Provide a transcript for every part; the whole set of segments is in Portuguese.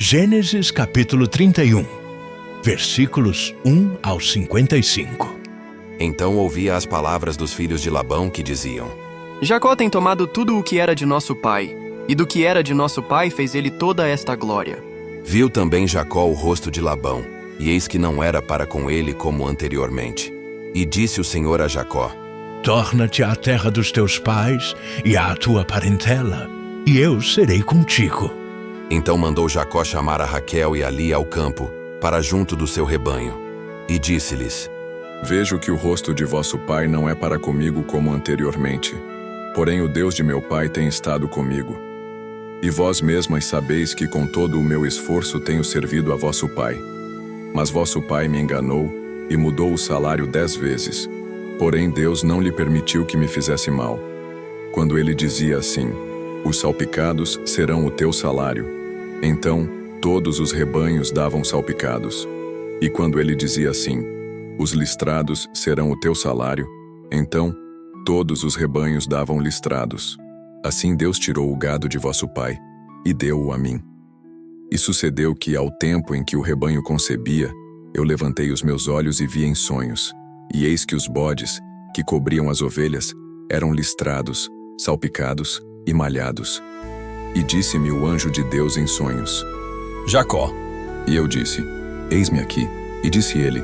Gênesis capítulo 31, versículos 1 ao 55. Então ouvia as palavras dos filhos de Labão que diziam: Jacó tem tomado tudo o que era de nosso pai, e do que era de nosso pai fez ele toda esta glória. Viu também Jacó o rosto de Labão, e eis que não era para com ele como anteriormente. E disse o Senhor a Jacó: Torna-te à terra dos teus pais e à tua parentela, e eu serei contigo. Então mandou Jacó chamar a Raquel e a Lia ao campo, para junto do seu rebanho. E disse-lhes: Vejo que o rosto de vosso pai não é para comigo como anteriormente, porém o Deus de meu pai tem estado comigo. E vós mesmas sabeis que com todo o meu esforço tenho servido a vosso pai. Mas vosso pai me enganou e mudou o salário 10 vezes. Porém Deus não lhe permitiu que me fizesse mal. Quando ele dizia assim: os salpicados serão o teu salário, então todos os rebanhos davam salpicados. E quando ele dizia assim: os listrados serão o teu salário, então todos os rebanhos davam listrados. Assim Deus tirou o gado de vosso pai e deu-o a mim. E sucedeu que, ao tempo em que o rebanho concebia, eu levantei os meus olhos e vi em sonhos, e eis que os bodes, que cobriam as ovelhas, eram listrados, salpicados e malhados. E disse-me o anjo de Deus em sonhos: Jacó. E eu disse: eis-me aqui. E disse ele: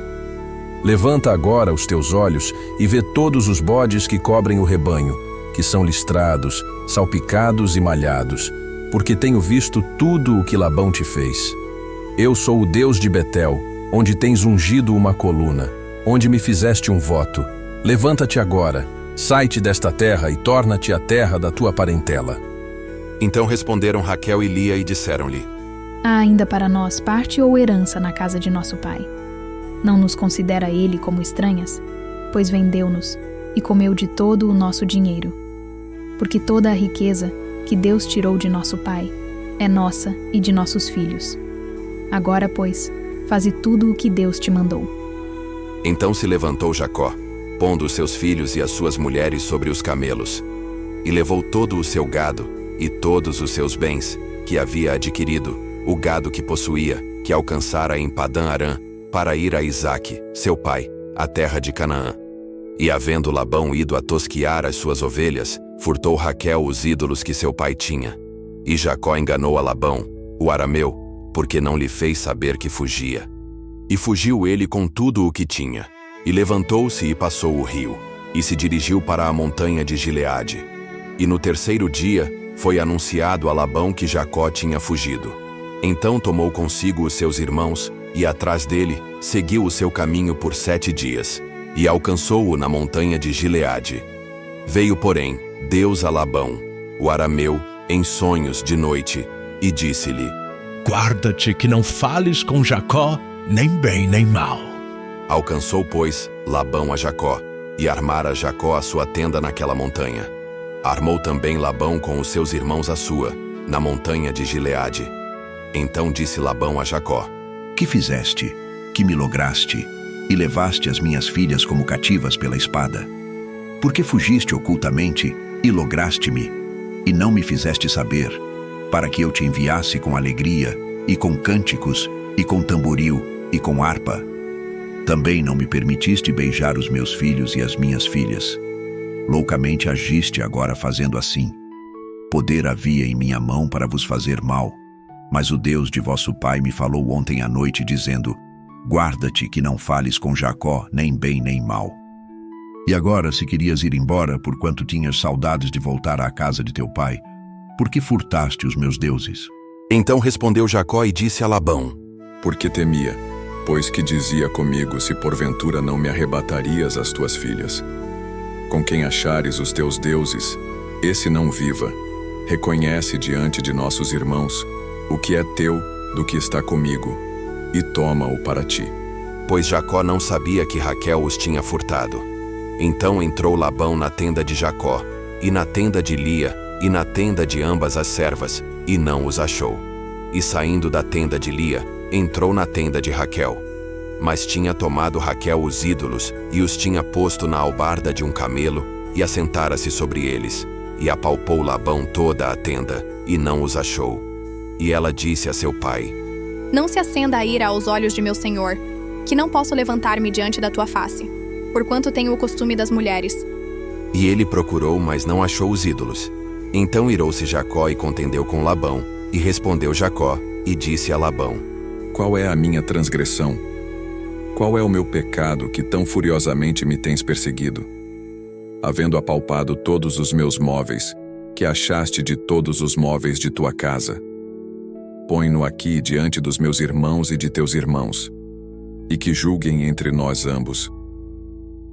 Levanta agora os teus olhos e vê todos os bodes que cobrem o rebanho, que são listrados, salpicados e malhados, porque tenho visto tudo o que Labão te fez. Eu sou o Deus de Betel, onde tens ungido uma coluna, onde me fizeste um voto. Levanta-te agora, sai-te desta terra e torna-te a terra da tua parentela. Então responderam Raquel e Lia e disseram-lhe: Há ainda para nós parte ou herança na casa de nosso pai. Não nos considera ele como estranhas, pois vendeu-nos e comeu de todo o nosso dinheiro. Porque toda a riqueza que Deus tirou de nosso pai é nossa e de nossos filhos. Agora, pois, faze tudo o que Deus te mandou. Então se levantou Jacó, pondo os seus filhos e as suas mulheres sobre os camelos, e levou todo o seu gado e todos os seus bens que havia adquirido, o gado que possuía, que alcançara em Padã-Arã, para ir a Isaque, seu pai, à terra de Canaã. E havendo Labão ido a tosquiar as suas ovelhas, furtou Raquel os ídolos que seu pai tinha. E Jacó enganou a Labão, o arameu, porque não lhe fez saber que fugia. E fugiu ele com tudo o que tinha, e levantou-se e passou o rio, e se dirigiu para a montanha de Gileade. E no terceiro dia foi anunciado a Labão que Jacó tinha fugido. Então tomou consigo os seus irmãos, e atrás dele seguiu o seu caminho por 7 dias, e alcançou-o na montanha de Gileade. Veio, porém, Deus a Labão, o arameu, em sonhos de noite, e disse-lhe: Guarda-te que não fales com Jacó, nem bem nem mal. Alcançou, pois, Labão a Jacó, e armara Jacó a sua tenda naquela montanha. Armou também Labão com os seus irmãos a sua, na montanha de Gileade. Então disse Labão a Jacó: Que fizeste, que me lograste, e levaste as minhas filhas como cativas pela espada? Porque fugiste ocultamente e lograste-me, e não me fizeste saber, para que eu te enviasse com alegria, e com cânticos, e com tamboril, e com harpa? Também não me permitiste beijar os meus filhos e as minhas filhas. Loucamente agiste agora fazendo assim. Poder havia em minha mão para vos fazer mal, mas o Deus de vosso pai me falou ontem à noite, dizendo: Guarda-te que não fales com Jacó, nem bem nem mal. E agora, se querias ir embora, porquanto tinhas saudades de voltar à casa de teu pai, por que furtaste os meus deuses? Então respondeu Jacó e disse a Labão: porque temia, pois que dizia comigo: se porventura não me arrebatarias as tuas filhas. Com quem achares os teus deuses, esse não viva. Reconhece diante de nossos irmãos o que é teu do que está comigo, e toma-o para ti. Pois Jacó não sabia que Raquel os tinha furtado. Então entrou Labão na tenda de Jacó, e na tenda de Lia, e na tenda de ambas as servas, e não os achou. E saindo da tenda de Lia, entrou na tenda de Raquel. Mas tinha tomado Raquel os ídolos, e os tinha posto na albarda de um camelo, e assentara-se sobre eles. E apalpou Labão toda a tenda, e não os achou. E ela disse a seu pai: Não se acenda a ira aos olhos de meu senhor, que não posso levantar-me diante da tua face, porquanto tenho o costume das mulheres. E ele procurou, mas não achou os ídolos. Então irou-se Jacó e contendeu com Labão, e respondeu Jacó, e disse a Labão: Qual é a minha transgressão? Qual é o meu pecado que tão furiosamente me tens perseguido? Havendo apalpado todos os meus móveis, que achaste de todos os móveis de tua casa. Põe-no aqui diante dos meus irmãos e de teus irmãos, e que julguem entre nós ambos.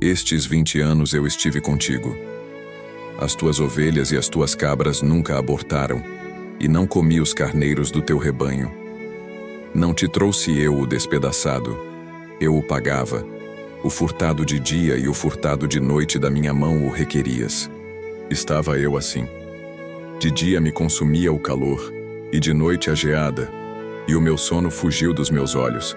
Estes 20 anos eu estive contigo. As tuas ovelhas e as tuas cabras nunca abortaram, e não comi os carneiros do teu rebanho. Não te trouxe eu o despedaçado, eu o pagava. O furtado de dia e o furtado de noite da minha mão o requerias. Estava eu assim. De dia me consumia o calor, e de noite a geada, e o meu sono fugiu dos meus olhos.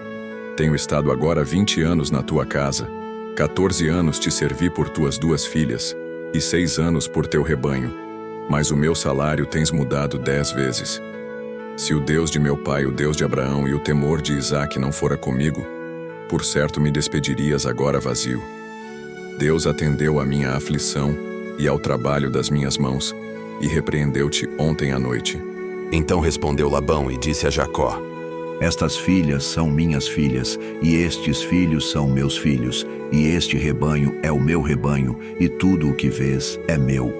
Tenho estado agora 20 anos na tua casa, 14 anos te servi por tuas 2 filhas, e 6 anos por teu rebanho, mas o meu salário tens mudado 10 vezes. Se o Deus de meu pai, o Deus de Abraão e o temor de Isaque não fora comigo, por certo me despedirias agora vazio. Deus atendeu à minha aflição e ao trabalho das minhas mãos, e repreendeu-te ontem à noite. Então respondeu Labão e disse a Jacó: Estas filhas são minhas filhas, e estes filhos são meus filhos, e este rebanho é o meu rebanho, e tudo o que vês é meu.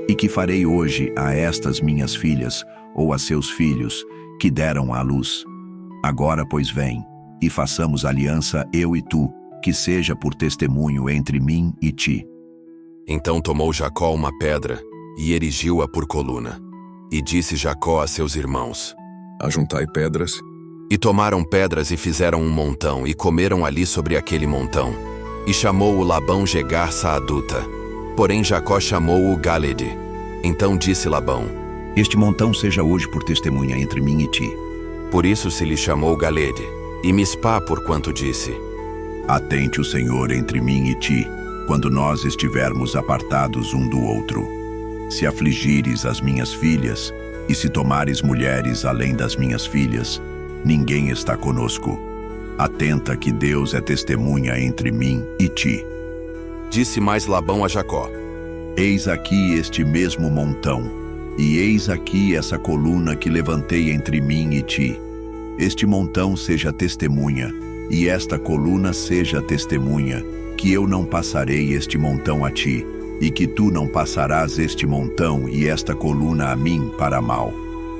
E que farei hoje a estas minhas filhas, ou a seus filhos, que deram à luz? Agora, pois, vem, e façamos aliança eu e tu, que seja por testemunho entre mim e ti. Então tomou Jacó uma pedra, e erigiu-a por coluna. E disse Jacó a seus irmãos: Ajuntai pedras. E tomaram pedras e fizeram um montão, e comeram ali sobre aquele montão. E chamou-o Labão Jegar Saaduta. Porém Jacó chamou-o Galede. Então disse Labão: Este montão seja hoje por testemunha entre mim e ti. Por isso se lhe chamou Galede, e Mispá porquanto disse: Atente o Senhor entre mim e ti, quando nós estivermos apartados um do outro. Se afligires as minhas filhas, e se tomares mulheres além das minhas filhas, ninguém está conosco. Atenta que Deus é testemunha entre mim e ti. Disse mais Labão a Jacó: Eis aqui este mesmo montão, e eis aqui essa coluna que levantei entre mim e ti. Este montão seja testemunha, e esta coluna seja testemunha, que eu não passarei este montão a ti, e que tu não passarás este montão e esta coluna a mim para mal.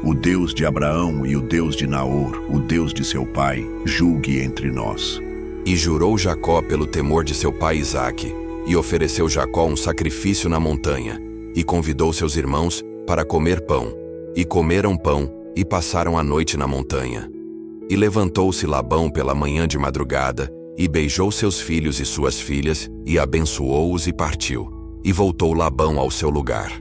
O Deus de Abraão e o Deus de Naor, o Deus de seu pai, julgue entre nós. E jurou Jacó pelo temor de seu pai Isaque, e ofereceu Jacó um sacrifício na montanha, e convidou seus irmãos para comer pão. E comeram pão, e passaram a noite na montanha. E levantou-se Labão pela manhã de madrugada, e beijou seus filhos e suas filhas, e abençoou-os e partiu. E voltou Labão ao seu lugar.